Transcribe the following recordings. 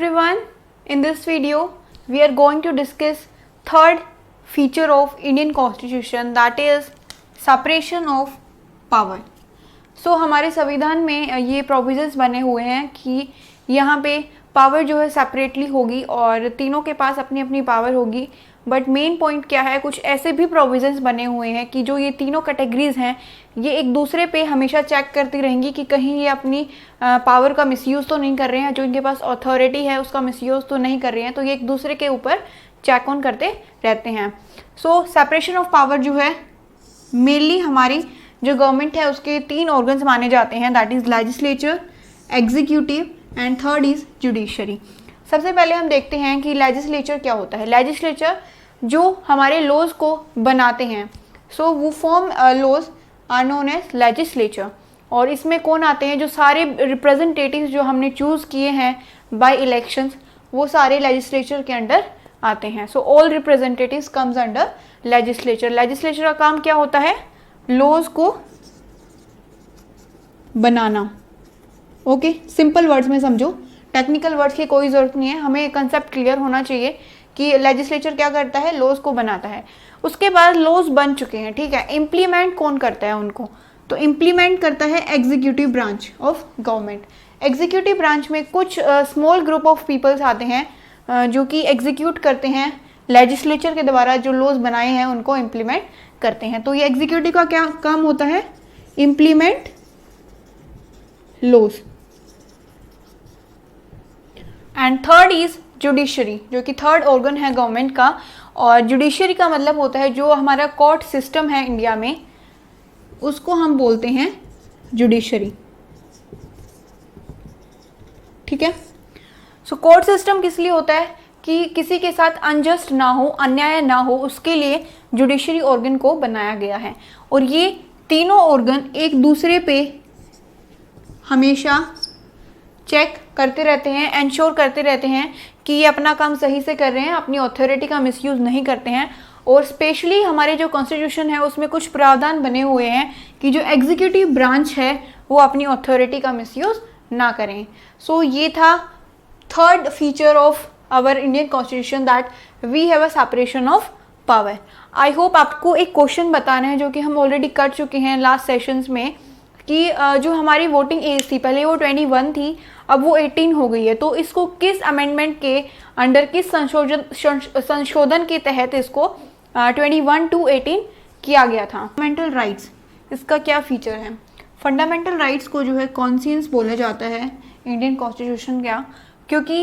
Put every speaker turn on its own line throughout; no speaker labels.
everyone, in this video we are going to discuss third feature of Indian Constitution, that is separation of power. So हमारे संविधान में ये provisions बने हुए हैं कि यहाँ पे पावर जो है सेपरेटली होगी और तीनों के पास अपनी अपनी पावर होगी. बट मेन पॉइंट क्या है, कुछ ऐसे भी प्रोविजंस बने हुए हैं कि जो ये तीनों कैटेगरीज हैं ये एक दूसरे पे हमेशा चेक करती रहेंगी कि कहीं ये अपनी पावर का मिसयूज़ तो नहीं कर रहे हैं, जो इनके पास अथॉरिटी है उसका मिसयूज़ तो नहीं कर रहे हैं. तो ये एक दूसरे के ऊपर चेक ऑन करते रहते हैं. सो सेपरेशन ऑफ पावर जो है मेनली हमारी जो गवर्नमेंट है उसके तीन ऑर्गन्स माने जाते हैं, that is legislature, executive and third is judiciary. सबसे पहले हम देखते हैं कि लेजिस्लेचर क्या होता है. लेजिस्लेचर जो हमारे लॉज को बनाते हैं, सो वो form laws are known as legislature. और इसमें कौन आते हैं, जो सारे रिप्रेजेंटेटिव्स जो हमने चूज़ किए हैं बाय इलेक्शंस वो सारे लेजिस्लेचर के अंडर आते हैं. So all representatives comes under legislature. Legislature का काम क्या होता है, लॉज को बनाना. ओके, सिंपल वर्ड्स में समझो, टेक्निकल वर्ड्स की कोई ज़रूरत नहीं है, हमें कंसेप्ट क्लियर होना चाहिए कि लेजिस्लेचर क्या करता है, लॉज को बनाता है. उसके बाद लॉज बन चुके हैं, ठीक है, इम्प्लीमेंट कौन करता है उनको, तो इम्प्लीमेंट करता है executive branch of government. Executive branch में कुछ स्मॉल ग्रुप ऑफ पीपल्स आते हैं जो कि एग्जीक्यूट करते हैं लेजिस्लेचर के द्वारा जो लॉज बनाए हैं उनको इम्प्लीमेंट करते हैं. तो ये एग्जीक्यूटिव का क्या काम होता है, implement laws. And third is judiciary, जो कि थर्ड ऑर्गन है गवर्नमेंट का. और जुडिशरी का मतलब होता है जो हमारा कोर्ट सिस्टम है इंडिया में उसको हम बोलते हैं जुडिशरी. ठीक है. सो कोर्ट सिस्टम किस लिए होता है कि किसी के साथ अनजस्ट ना हो, अन्याय ना हो, उसके लिए जुडिशरी ऑर्गन को बनाया गया है. और ये तीनों ऑर्गन एक दूसरे पे हमेशा चेक करते रहते हैं, एंश्योर करते रहते हैं कि ये अपना काम सही से कर रहे हैं, अपनी अथॉरिटी का मिसयूज़ नहीं करते हैं. और स्पेशली हमारे जो कॉन्स्टिट्यूशन है उसमें कुछ प्रावधान बने हुए हैं कि जो एग्जीक्यूटिव ब्रांच है वो अपनी अथॉरिटी का मिसयूज़ ना करें. सो ये था third feature of our Indian constitution, that we have a separation of power. I hope आपको एक क्वेश्चन बताना है जो कि हम ऑलरेडी कर चुके हैं लास्ट सेशंस में, कि जो हमारी वोटिंग एज थी पहले वो 21 थी, अब वो 18 हो गई है. तो इसको किस अमेंडमेंट के अंडर, किस संशोधन के तहत इसको 21 to 18 किया गया था. फंडामेंटल राइट्स, इसका क्या फीचर है. फंडामेंटल राइट्स को जो है कॉन्सियंस बोला जाता है इंडियन कॉन्स्टिट्यूशन का, क्योंकि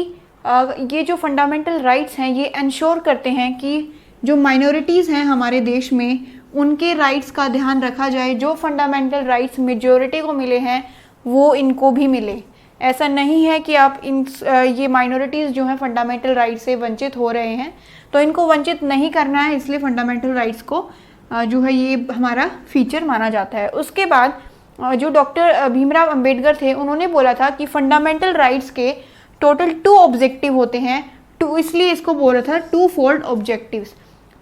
ये जो फंडामेंटल राइट्स हैं ये इंश्योर करते हैं कि जो माइनॉरिटीज़ हैं हमारे देश में उनके राइट्स का ध्यान रखा जाए. जो फंडामेंटल राइट्स मेजॉरिटी को मिले हैं वो इनको भी मिले. ऐसा नहीं है कि आप ये माइनॉरिटीज़ जो हैं फंडामेंटल राइट्स से वंचित हो रहे हैं, तो इनको वंचित नहीं करना है, इसलिए फंडामेंटल राइट्स को जो है ये हमारा फीचर माना जाता है. उसके बाद जो डॉक्टर भीमराव अंबेडकर थे उन्होंने बोला था कि फंडामेंटल राइट्स के टोटल 2 ऑब्जेक्टिव होते हैं, इसलिए इसको बोला था 2 फोल्ड ऑब्जेक्टिव्स.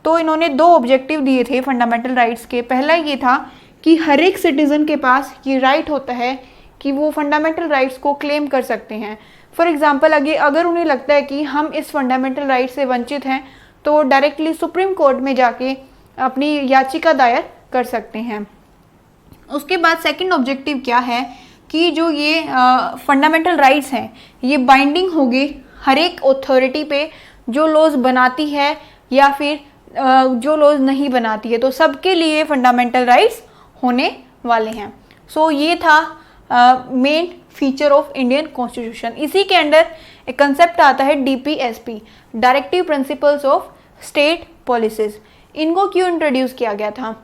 तो इन्होंने 2 ऑब्जेक्टिव दिए थे फंडामेंटल राइट्स के. पहला ये था कि हर एक सिटीज़न के पास ये राइट होता है कि वो फंडामेंटल राइट्स को क्लेम कर सकते हैं. फॉर एग्जांपल अगर उन्हें लगता है कि हम इस फंडामेंटल राइट से वंचित हैं तो वो डायरेक्टली सुप्रीम कोर्ट में जाके अपनी याचिका दायर कर सकते हैं. उसके बाद सेकंड ऑब्जेक्टिव क्या है कि जो ये फंडामेंटल राइट्स हैं ये बाइंडिंग होंगे हर एक अथॉरिटी पे जो लॉज बनाती है या फिर जो लॉज नहीं बनाती है, तो सबके लिए फंडामेंटल राइट्स होने वाले हैं. सो ये था main feature of Indian constitution. इसी के अंडर एक कंसेप्ट आता है DPSP, directive principles of state policies. इनको क्यों इंट्रोड्यूस किया गया था,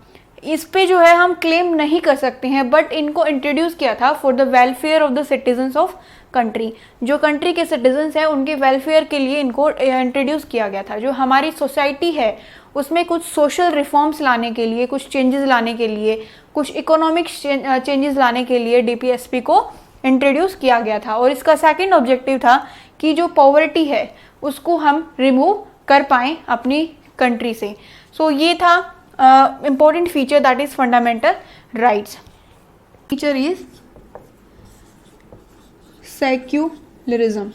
इस पे जो है हम क्लेम नहीं कर सकते हैं, बट इनको इंट्रोड्यूस किया था for the welfare of the citizens of country. जो कंट्री के सिटीजन्स हैं उनके वेलफेयर के लिए इनको इंट्रोड्यूस किया गया था. जो हमारी सोसाइटी है उसमें कुछ सोशल रिफॉर्म्स लाने के लिए, कुछ चेंजेस लाने के लिए, कुछ इकोनॉमिक चेंजेस लाने के लिए DPSP को इंट्रोड्यूस किया गया था. और इसका सेकंड ऑब्जेक्टिव था कि जो पॉवर्टी है उसको हम रिमूव कर पाएँ अपनी कंट्री से. सो ये था important feature, that is fundamental rights. Feature is secularism.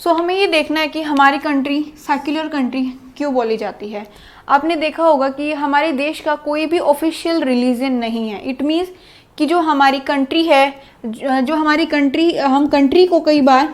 सो हमें ये देखना है कि हमारी कंट्री सेक्युलर कंट्री क्यों बोली जाती है। आपने देखा होगा कि हमारे देश का कोई भी ऑफिशियल रिलीजन नहीं है। इट मीन्स कि जो हमारी कंट्री है, जो हमारी कंट्री, हम कंट्री को कई बार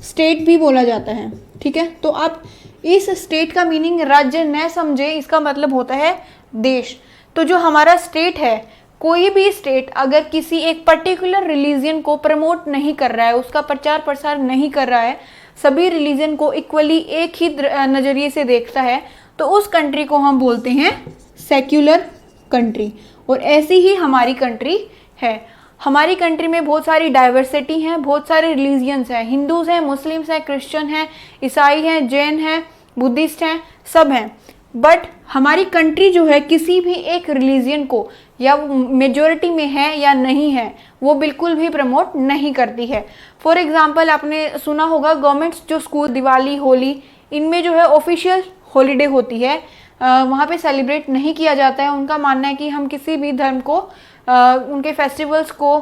स्टेट भी बोला जाता है, ठीक है। तो आप इस स्टेट का मीनिंग राज्य न समझे, इसका मतलब होता है देश। तो जो हमारा स्टेट है, कोई भी स्टेट अगर किसी एक पर्टिकुलर रिलीजन को प्रमोट नहीं कर रहा है, उसका प्रचार प्रसार नहीं कर रहा है, सभी रिलीजन को इक्वली एक ही नज़रिए से देखता है, तो उस कंट्री को हम बोलते हैं सेक्युलर कंट्री। और ऐसी ही हमारी कंट्री है। हमारी कंट्री में बहुत सारी डाइवर्सिटी हैं, बहुत सारे रिलीजियंस हैं, हिंदूज हैं, मुस्लिम्स हैं, क्रिश्चियन हैं, ईसाई हैं, जैन हैं, बुद्धिस्ट हैं, सब हैं। बट हमारी कंट्री जो है किसी भी एक रिलीजियन को, या मेजॉरिटी में है या नहीं है, वो बिल्कुल भी प्रमोट नहीं करती है। फॉर एग्जांपल आपने सुना होगा गवर्नमेंट्स जो स्कूल, दिवाली, होली, इनमें जो है ऑफिशियल हॉलीडे होती है, वहाँ पे सेलिब्रेट नहीं किया जाता है। उनका मानना है कि हम किसी भी धर्म को, उनके फेस्टिवल्स को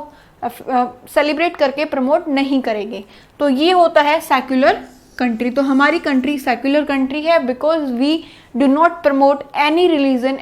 सेलिब्रेट करके प्रमोट नहीं करेंगे। तो ये होता है सेक्युलर कंट्री। तो हमारी कंट्री सेक्युलर कंट्री है because we do not promote any religion